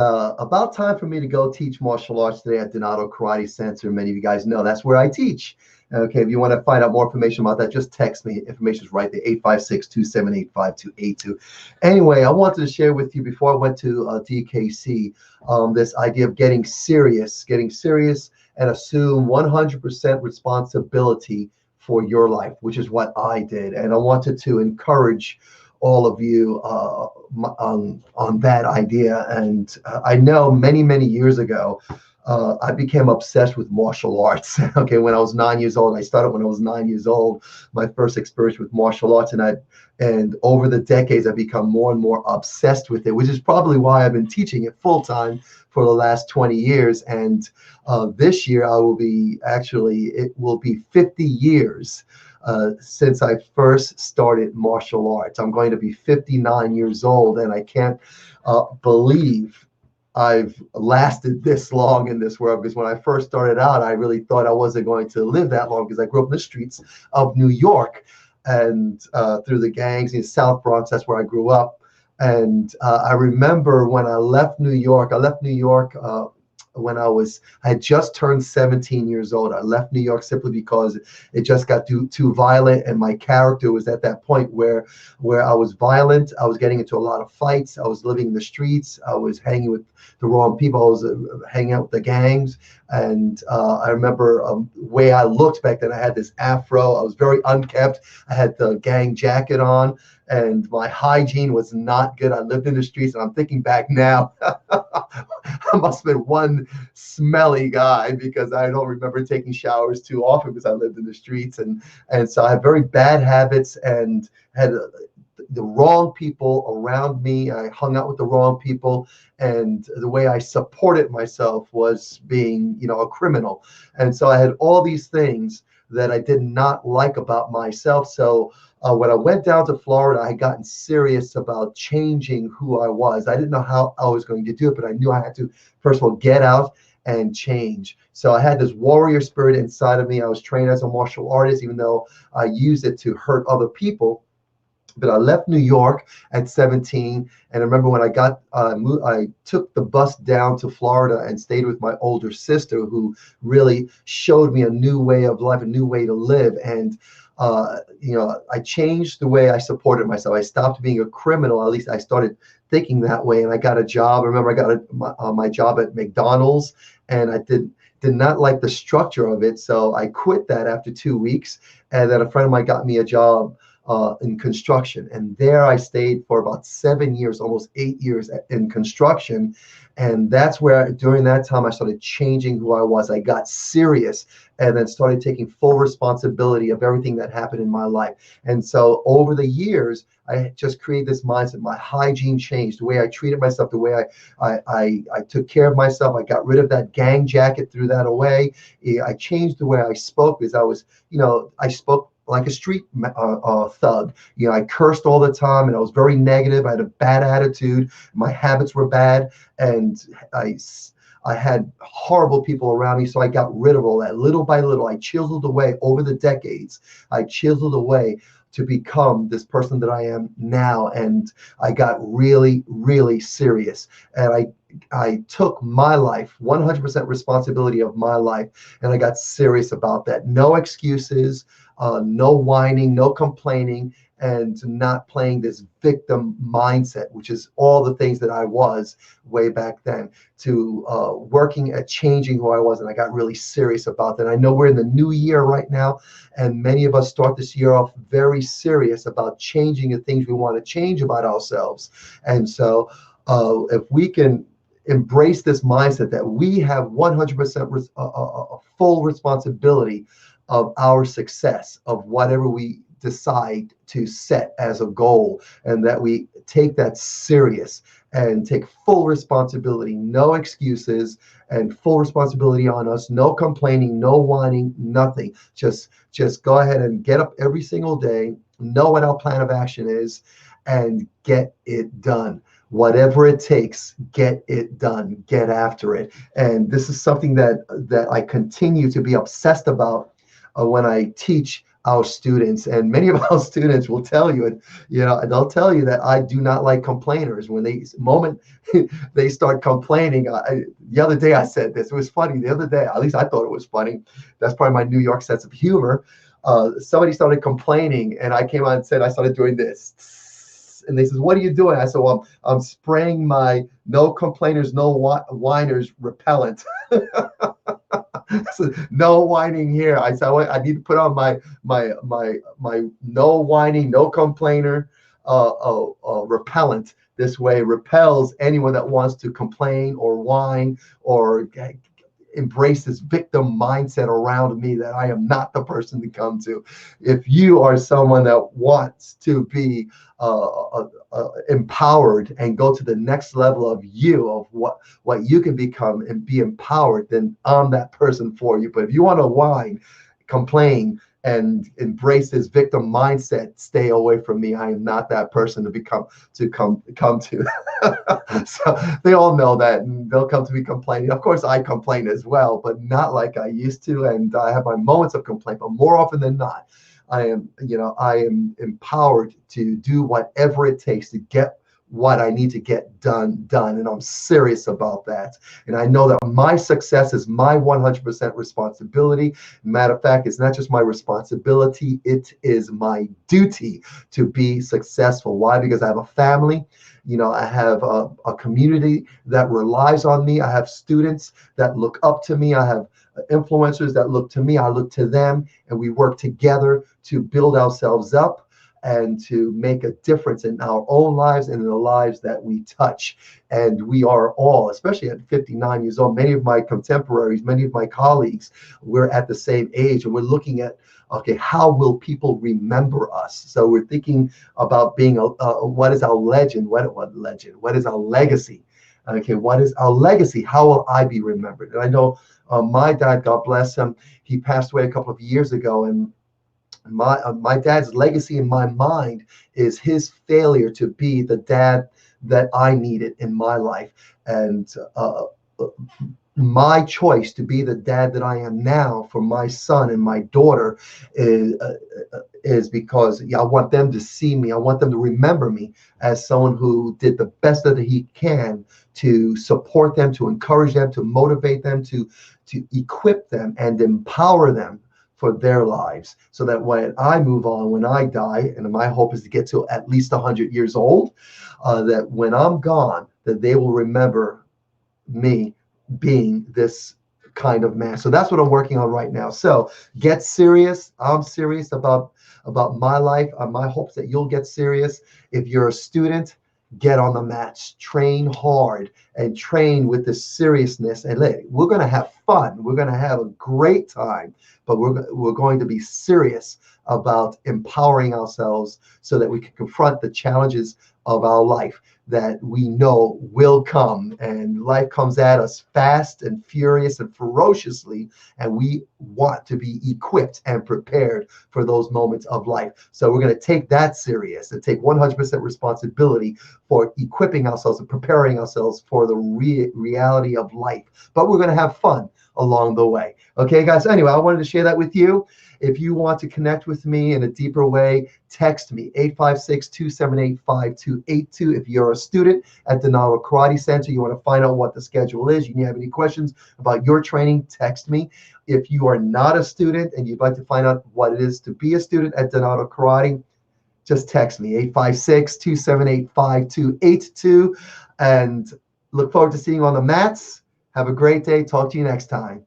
About time for me to go teach martial arts today at Dinoto Karate Center. Many of you guys know that's where I teach. Okay, if you want to find out more information about that, just text me. Information is right there, 856-278-5282. Anyway, I wanted to share with you before I went to DKC, this idea of getting serious and assume 100% responsibility for your life, which is what I did. And I wanted to encourage all of you on that idea. And I know many years ago, I became obsessed with martial arts. Okay, when I was 9 years old, I started when I was 9 years old. My first experience with martial arts, and over the decades, I've become more and more obsessed with it, which is probably why I've been teaching it full time for the last 20 years. And this year, it will be 50 years since I first started martial arts. I'm going to be 59 years old, and I can't believe I've lasted this long in this world, because when I first started out, I really thought I wasn't going to live that long, because I grew up in the streets of New York and through the gangs in South Bronx. That's where I grew up. And I remember when I left New York, when I had just turned 17 years old. I left New York simply because it just got too violent, and my character was at that point where I was violent. I was getting into a lot of fights. I was living in the streets. I was hanging with the wrong people. I was hanging out with the gangs. And I remember the way I looked back then. I had this afro. I was very unkempt. I had the gang jacket on, and my hygiene was not good. I lived in the streets, and I'm thinking back now, I must have been one smelly guy, because I don't remember taking showers too often because I lived in the streets. And so I had very bad habits and had the wrong people around me. I hung out with the wrong people, and the way I supported myself was being, a criminal. And so I had all these things that I did not like about myself. So when I went down to Florida, I had gotten serious about changing who I was. I didn't know how I was going to do it, but I knew I had to, first of all, get out and change. So I had this warrior spirit inside of me. I was trained as a martial artist, even though I used it to hurt other people. But I left New York at 17, and I remember when I took the bus down to Florida and stayed with my older sister, who really showed me a new way of life, a new way to live. And I changed the way I supported myself. I stopped being a criminal. At least I started thinking that way, and I got a job. I remember I got my job at McDonald's, and I did not like the structure of it, so I quit that after 2 weeks. And then a friend of mine got me a job in construction, and there I stayed for about 7 years, almost 8 years in construction. And that's where, during that time, I started changing who I was. I got serious, and then started taking full responsibility of everything that happened in my life. And so over the years, I just created this mindset. My hygiene changed, the way I treated myself, the way I took care of myself. I got rid of that gang jacket, threw that away. I changed the way I spoke, because I spoke like a street thug. I cursed all the time, and I was very negative. I had a bad attitude. My habits were bad, and I had horrible people around me. So I got rid of all that. Little by little, I chiseled away over the decades. I chiseled away to become this person that I am now. And I got really serious. And I took my life, 100% responsibility of my life, and I got serious about that. No excuses, no whining, no complaining, and not playing this victim mindset, which is all the things that I was way back then, to working at changing who I was. And I got really serious about that. I know we're in the new year right now, and many of us start this year off very serious about changing the things we want to change about ourselves. And so if we can embrace this mindset that we have 100% full responsibility of our success, of whatever we decide to set as a goal, and that we take that serious and take full responsibility, no excuses, and full responsibility on us, no complaining, no whining, nothing. Just go ahead and get up every single day, know what our plan of action is, and get it done. Whatever it takes, get it done, get after it. And this is something that I continue to be obsessed about when I teach our students, and many of our students will tell you, and they'll tell you that I do not like complainers. When moment they start complaining, the other day I said this. It was funny. The other day, at least I thought it was funny. That's probably my New York sense of humor. Somebody started complaining, and I came out and said I started doing this. And they says, "What are you doing?" I said, "Well, I'm spraying my no complainers, no whiners repellent." So, no whining here. I said, I need to put on my no whining, no complainer repellent. This way repels anyone that wants to complain or whine or embrace this victim mindset around me, that I am not the person to come to. If you are someone that wants to be empowered and go to the next level of you, of what you can become and be empowered, then I'm that person for you. But if you want to whine, complain, and embrace this victim mindset, stay away from me. I am not that person to come to. So they all know that, and they'll come to me complaining. Of course, I complain as well, but not like I used to. And I have my moments of complaint, but more often than not, I am empowered to do whatever it takes to get what I need to get done. And I'm serious about that. And I know that my success is my 100% responsibility. Matter of fact, it's not just my responsibility, it is my duty to be successful. Why? Because I have a family. I have a community that relies on me. I have students that look up to me. I have influencers that look to me. I look to them, and we work together to build ourselves up and to make a difference in our own lives and in the lives that we touch. And we are all, especially at 59 years old, many of my contemporaries, many of my colleagues, we're at the same age, and we're looking at, okay, how will people remember us? So we're thinking about being what is our legend? What legend? What is our legacy? Okay, what is our legacy? How will I be remembered? And I know my dad, God bless him, he passed away a couple of years ago, and my dad's legacy in my mind is his failure to be the dad that I needed in my life. And my choice to be the dad that I am now for my son and my daughter is because I want them to see me. I want them to remember me as someone who did the best that he can to support them, to encourage them, to motivate them, to equip them and empower them for their lives, so that when I move on, when I die, and my hope is to get to at least 100 years old, that when I'm gone, that they will remember me being this kind of man. So that's what I'm working on right now. So get serious. I'm serious about my life. My hopes that you'll get serious. If you're a student, get on the mats, train hard, and train with the seriousness. And we're going to have fun. We're going to have a great time, but we're going to be serious about empowering ourselves so that we can confront the challenges of our life that we know will come. And life comes at us fast and furious and ferociously, and we want to be equipped and prepared for those moments of life. So we're going to take that serious and take 100% responsibility for equipping ourselves and preparing ourselves for the reality of life. But we're going to have fun along the way. Okay, guys. Anyway, I wanted to share that with you. If you want to connect with me in a deeper way, text me, 856-278-5282. If you're a student at Dinoto Karate Center, you want to find out what the schedule is, you have any questions about your training, text me. If you are not a student and you'd like to find out what it is to be a student at Dinoto Karate, just text me, 856-278-5282. And look forward to seeing you on the mats. Have a great day. Talk to you next time.